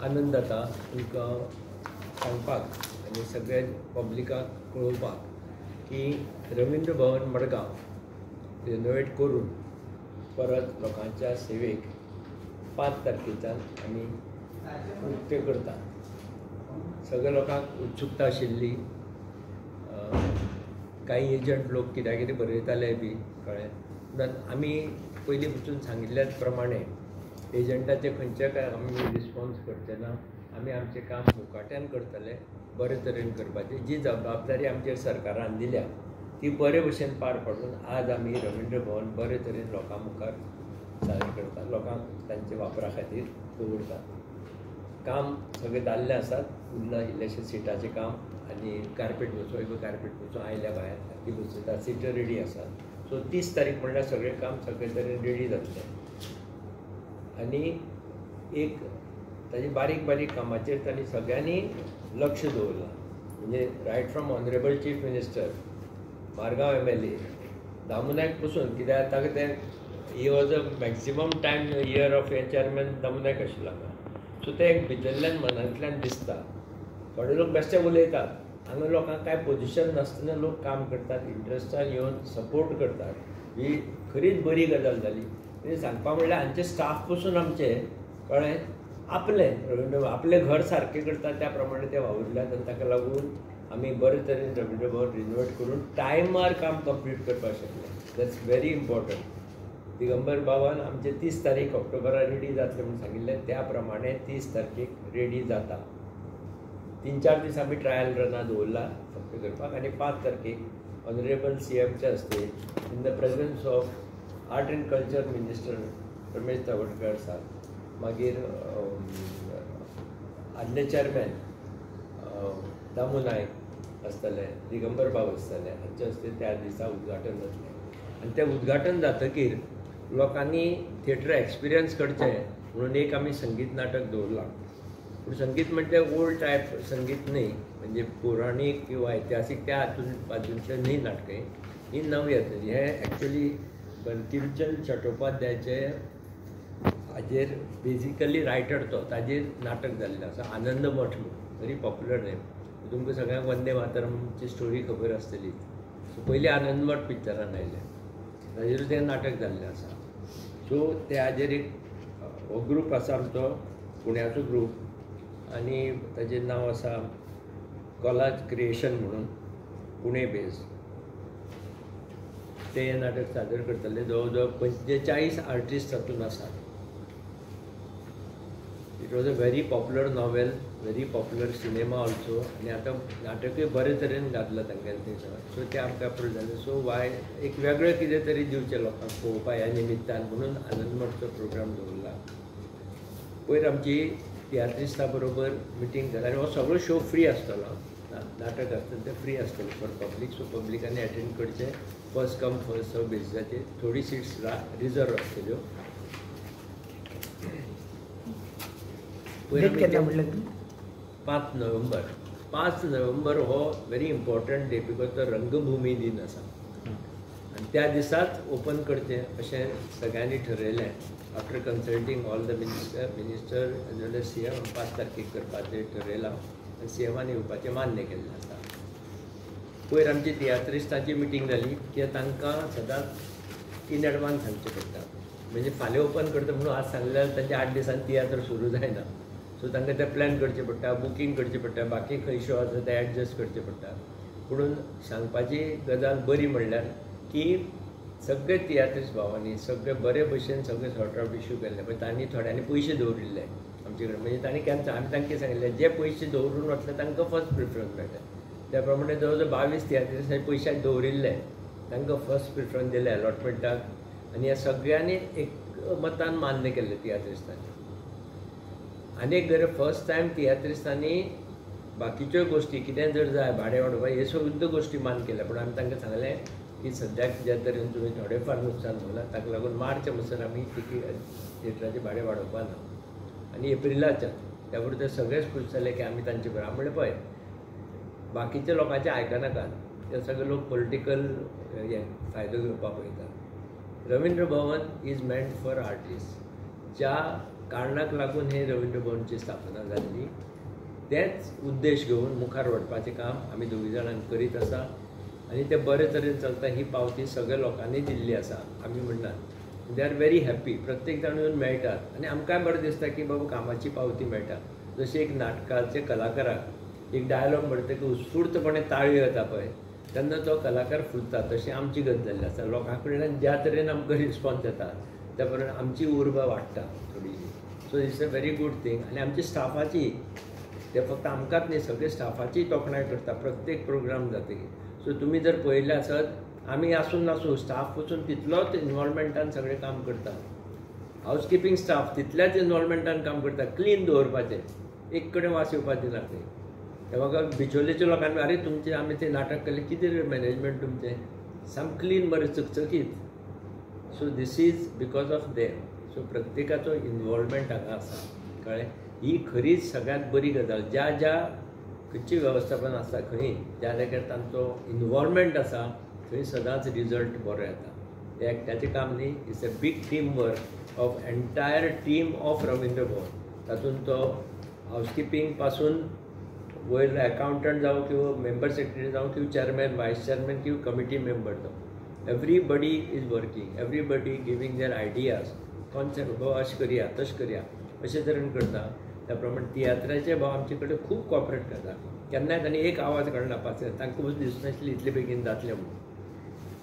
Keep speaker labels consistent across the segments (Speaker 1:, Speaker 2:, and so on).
Speaker 1: आनंद जाता तुमकां सांगपाक आनी सगळ्या पब्लिकाक कळोवपाक की रवींद्र भवन मडगांव रिनोवेट करून परत लोकांच्या सेवेक 5 तारखेच्यान आमी उक्ते करता. सगळ्या लोकांक उत्सुकता आशिल्ली. काही एजंट लोक कित्याक कितें बरयताले बी कळ्ळें. म्हणून आमी पयलीं पसून सांगिल्ल्या प्रमाणे एजंटाचे खंयचे काय आमी रिस्पॉन्स करचे ना. आमी आमचें काम मुखाट्यान करतले, बरे तरेन करपाचें. जी जबाबदारी आमचेर सरकारान दिल्या ती बरे भशेन पार पाडून आज आमी रवींद्र भवन बरे तरेन लोकां मुखार सादर करता, लोकांक तांचे वापरा खातीर दवरता. काम सगळें जाल्लें आसात. उरला इल्लेशें सिटाचें काम आनी कार्पेट बसोवपाक आयल्या भायर ती बसयता. सिटां रेडी आसात. सो 30 तारीख म्हणल्यार सगळें काम सगळे तरेन रेडी जातलें. आनी एक ताजे बारीक बारीक कामाचेर तांणी सगळ्यांनी लक्ष दवरलां. म्हणजे right from honourable chief minister, Margao MLA, Damu Naik पसून, कित्याक ताका तें he was a maximum time year of chairman Damu Naik आशिल्लो हांगा. सो तें एक भितरल्यान मनांतल्यान दिसता. थोडे लोक बेश्टे उलयतात. हांगा लोकांक कांय पोजिशन नासतना लोक काम करतात, इंट्रस्टान येवन सपोर्ट करतात. ही खरीच बरी गजाल जाली. म्हणजे सांगपा म्हणल्यार हांचे स्टाफ पसून आमचे कळ्ळें आपलें घर सारकें करता त्या प्रमाणे ते वावुरल्यात. आनी ताका लागून आमी बरे तरेन रवींद्र भवन रिनोवेट करून टायमार काम कंप्लीट करपाक शकले. That's very important. Digambar Bhavan आमचे 30 तारीख ऑक्टोबराक रेडी जातलें म्हणून सांगिल्लें. त्या प्रमाणे 30 तारखेक रेडी जाता. 3-4 दीस आमी ट्रायल रनां दवरला फक्त करपाक. आनी 5 तारखेक ऑनरेबल CMचे हस्ते in the presence of art end culture minister Ramesh Tawadkar sir, मागीर आदले चेअरमॅन दामू नायक आसतले, दिगंबर बाब आसतले, हांचे हस्ते त्या दिसा उद्घाटन जातलें. आनी तें उद्घाटन जातकीर लोकांनी थिएटर एक्सपिरियन्स करचें म्हणून एक आमी संगीत नाटक दवरलां. पूण संगीत म्हणजे ओल्ड टायप संगीत न्ही, म्हणजे पौराणीक किंवा ऐतिहासीक त्या बाजूंचे न्ही नाटकें. ही नवी येतली. हें एक्चुली बंकिमचंद चट्टोपाध्यायाचे हाजेर बेजिकली रायटर तो, ताजेर नाटक जाल्लें आसा. आनंद मठ म्हणून व्हेरी पॉप्युलर नेम. तुमकां सगळ्यांक वंदे मातरमची स्टोरी खबर आसतली. सो पयलीं आनंद मठ पिक्चरान आयलें, ताजेर तें नाटक जाल्लें आसा. सो ते हाजेर एक हो ग्रूप आसा आमचो, पुण्याचो ग्रूप, आनी ताजें नांव आसा कॉलाज क्रिएशन म्हणून, पुणे बेज. ते नाटक सादर करतले. जवळ जवळ 45 आर्टिस्ट तातूंत आसात. It was a very popular novel, very popular cinema also. आनी आतां नाटकूय बरे तरेन घातलां तांगेलें थंयसर. सो ते आमकां अप्रूव जालें. सो वाय एक वेगळें कितें तरी दिवचें लोकांक पळोवपा ह्या निमित्तान म्हणून आनंद मठचो प्रोग्राम दवरला. पयर आमची तियात्रिस्टां बरोबर मिटींग जाली. आनी हो सगळो शो फ्री आसतलो. नाटक आसतलें तें फ्री आसतलें फॉर पब्लीक. सो पब्लिकांनी अटेंड करचें. फर्स्ट कम फर्स्ट सर्व बेसिसाचेर. थोडी सिट्स रिजर्व आसतल्यो. 5 नोव्हेंबर. 5 नोव्हेंबर हो व्हेरी इम्पॉर्टंट डे, बिकॉज तो रंगभुमी दिन आसा. आनी त्या दिसाच ओपन करचें अशें सगळ्यांनी ठरयलें. After consulting all the minister as well as CM 5 तारखेक करपाचें ठरयलां. आनी CMान येवपाचें मान्य केल्लें आसा. पयर आमची तियात्रिस्टांची मिटींग जाली की तांकां सदांच इन एडवान्स सांगचें पडटा. म्हणजे फाल्यां ओपन करता म्हणून आज सांगलें जाल्यार तांचे 8 दिसांनी तियात्र सुरू जायना. सो तांकां तें प्लॅन करचें पडटा, बुकींग करचें पडटा, बाकी खंय शो आसा ते एडजस्ट करचें पडटा. पूण सांगपाची गजाल बरी म्हणल्यार की सगळे तियात्रिस्ट भावांनी सगळे बरे भशेन सगळे सॉर्ट आउट इश्यू केल्ले. पण तांणी थोड्यांनी पयशे दवरिल्ले आमचे कडेन. म्हणजे तांणी कॅन्सल. आमी तांकां सांगिल्लें जे पयशे दवरून वतले तांकां फर्स्ट प्रिफरन्स मेळटा. त्या प्रमाणे जवळ जवळ 22 तियात्रिस्टांनी पयशे दवरिल्ले. तांकां फर्स्ट प्रिफरन्स दिले अलॉटमेंटाक. आनी ह्या सगळ्यांनी एक मतान मान्य केल्लें तियात्रिस्टांनी. आनी एक गरज फर्स्ट टायम तियात्रिस्टांनी बाकीच्यो गोश्टी कितें जर जाय भाडें वाडोवपाक हे सुद्दां गोश्टी मान केल्या. पूण आमी तांकां सांगलें की सद्याक ज्या तरेन तुमी थोडे फार नुकसान जाला ताका लागून मार्च म्हणसर आमी थिएटराचें भाडें वाडोवपा ना. आनी एप्रिलाच्यान त्या बरोबर ते सगळेच खूश जाले की आमी तांचे बरोबर. म्हणलें पळय बाकीच्या लोकांचें आयकनाकात. ते सगळे लोक पॉलिटिकल हे फायदो घेवपाक पळयतात. रवींद्र भवन इज मेंट फॉर आर्टिस्ट. ज्या कारणाक लागून हे रवींद्र भवनची स्थापना जाल्ली. तेच उद्देश घेवन मुखार व्हरपाचें काम आमी दोगी जाणां करीत आसा आनी ते बरे तरेन चलता. ही पावती सगळ्या लोकांनी दिल्ली आसा. आमी म्हणनात दे आर व्हेरी हॅप्पी. प्रत्येक जाण येवन मेळटात आनी आमकांय बरें दिसता की बाबा कामाची पावती मेळटा. जशी एक नाटकाचे कलाकाराक एक डायलॉग म्हणटकीर उत्स्फूर्तपणे ताळयो येता पळय तेन्ना तो कलाकार फुलता. तशी आमची गत जाल्ली आसा. लोकां कडल्यान ज्या तरेन आमकां रिस्पॉन्स येता त्या प्रमाणे आमची उर्बा वाडटा थोडीशी. So it's a very good thing. आनी आमच्या स्टाफाची ते फक्त आमकांच न्ही सगळे स्टाफाची तोखणाय करता प्रत्येक प्रोग्राम जातकीर. सो तुमी जर पळयलें आसत आमी आसूं नासूं स्टाफ वचून तितलोच इनवॉल्वमेंटान सगळें काम करता. हावजकीपींग स्टाफ तितल्याच इनवॉल्वमेंटान काम करता. क्लीन दवरपाचें एक कडेन वास येवपाक दिना खंय. ते म्हाका बिचोलेच्या लोकांनी अरे तुमचें आमी तें नाटक केलें कितें रे मॅनेजमेंट तुमचें साम क्लीन बरें चकचकीत. So this is because of them. So प्रत्येकाचो इनवॉल्वमेंट हांगा आसा कळ्ळें. ही खरीच सगळ्यांत बरी गजाल. ज्या ज्या खंयची वेवस्थापन आसता खंय ज्या जाग्यार तांचो इनवॉल्वमेंट आसा थंय सदांच रिजल्ट बरो येता. हें एकट्याचें काम न्ही. It's a big team work of entire team of Ravindra Bhavan. तातूंत तो हावजकीपींग पासून वयर अकावंटंट जावं किंवा मेंबर सेक्रेटरी जावं किंवा चेअरमॅन वायस चेअरमॅन किंवा कमिटी मेंबर जावं everybody is working. Everybody giving there ideas concept बाबा अशें करया तशें करया अशे तरेन करता. त्या प्रमाणे तियात्राचे भाव आमचे कडेन खूब कॉपरेट करता. केन्नाय तांणी एक आवाज काडना पासून तांकां दिसनासलें इतले बेगीन जातलें म्हणून.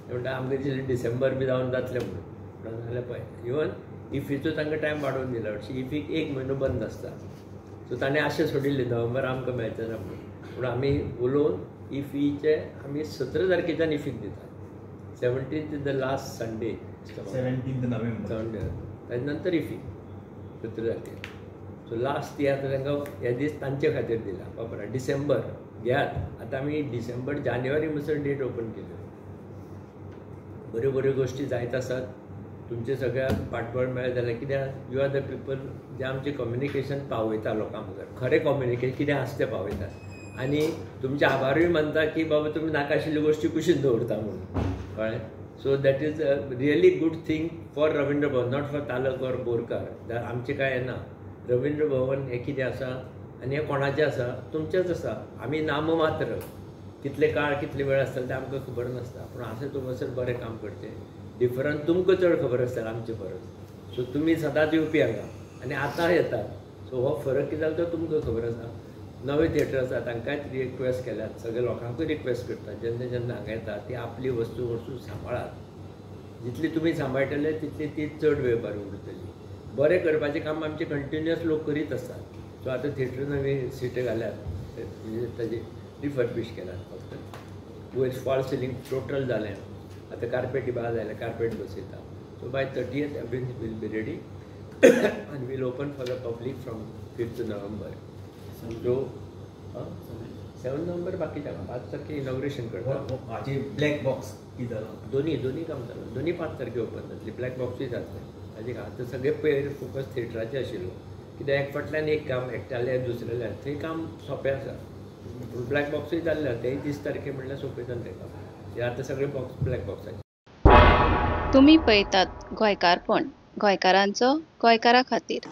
Speaker 1: म्हणटा आमकां दिसलें डिसेंबर बी जावन जातलें म्हणून. जाल्यार पळय इवन इफीचो तांकां टायम वाडोवन दिला. हरशीं इफीक एक म्हयनो बंद आसता. सो ताणें आशें सोडिल्ली नोव्हेंबर आमकां मेळचें ना म्हणून. पूण आमी उलोवन इफीचे आमी 17 तारखेच्यान इफीक दितात. 17th is the last Sunday.
Speaker 2: 17th November
Speaker 1: ताजे नंतर इफीक 17 तारखेक. सो लास्ट तियात्र तांकां हे दीस तांचे खातीर दिला. बाबरा डिसेंबर घेयात. आतां आमी डिसेंबर जानेवारी म्हणसर डेट ओपन केल्यो. बऱ्यो बऱ्यो गोश्टी जायत आसात. तुमचे सगळ्यांक पाठबळ मेळ्ळें जाल्यार कित्याक यू आर द पीपल जे आमचें कम्युनिकेशन पावयता लोकां भितर. खरें कम्युनिकेशन कितें आसा तें पावयतात आनी तुमचे आभारूय मानता की बाबा तुमी नाका आशिल्ल्यो गोश्टी कुशीक दवरता म्हणून कळ्ळें. So that is a really good thing for Ravindra Bhavan not for तालक ऑर बोरकार. आमचें कांय येना. रवींद्र भवन हें कितें आसा आनी हें कोणाचें आसा तुमचेंच आसा. आमी नाम मात्र कितले काळ कितले वेळ आसतले तें आमकां खबर नासता. पूण आसा तुमसर बरें काम करचें. डिफरंट तुमकां चड खबर आसता आमचे परस. सो तुमी सदांच येवपी हांगा आनी आतां येतात. सो हो फरक कितें जालो तो तुमकां खबर आसा. नवे थिएटर आसा तांकांय रिक्वेस्ट केल्यात. सगळ्या लोकांकूय रिक्वेस्ट करतात जेन्ना जेन्ना हांगा येतात ती आपली वस्तू वस्तू सांबाळात. जितली तुमी सांबाळटले तितली ती चड वेळ बरी उरतली. बरें करपाचें काम आमचे कंटिन्युअस लोक करीत आसतात. सो आतां थिएटर नवी सीट घाल्यात म्हणजे ताजे रिफर्बिश केल्यात. फक्त वयर फॉल सिलींग टोटल जालें. आतां कार्पेटी भायर जालें कार्पेट बसयता. So by 30th everything will be ready आनी will open for the public from 5th November. So 7 November बाकीच्या 5 तारखे इनॉग्रेशन करता.
Speaker 2: हाचे ब्लॅक बॉक्स कितें जालो
Speaker 1: दोनी काम जालें. दोनी 5 तारखे ओपन जातली. ब्लॅक बॉक्सूय जातले. ताजे आतां सगळे पयर फोकस थिएटराचेर आशिल्लो कित्याक एक फाटल्यान एक काम एकट्याले दुसऱ्याल्या थंय काम सोंपें आसा. पूण ब्लॅक बॉक्सूय जाल्ले तेय 30 तारखे म्हणल्यार सोंपयतात तें काम. ते आतां सगळे बॉक्स ब्लॅक बॉक्साचे.
Speaker 3: तुम्ही पळयतात गोंयकारपण गोंयकारांचो गोंयकारा खातीर.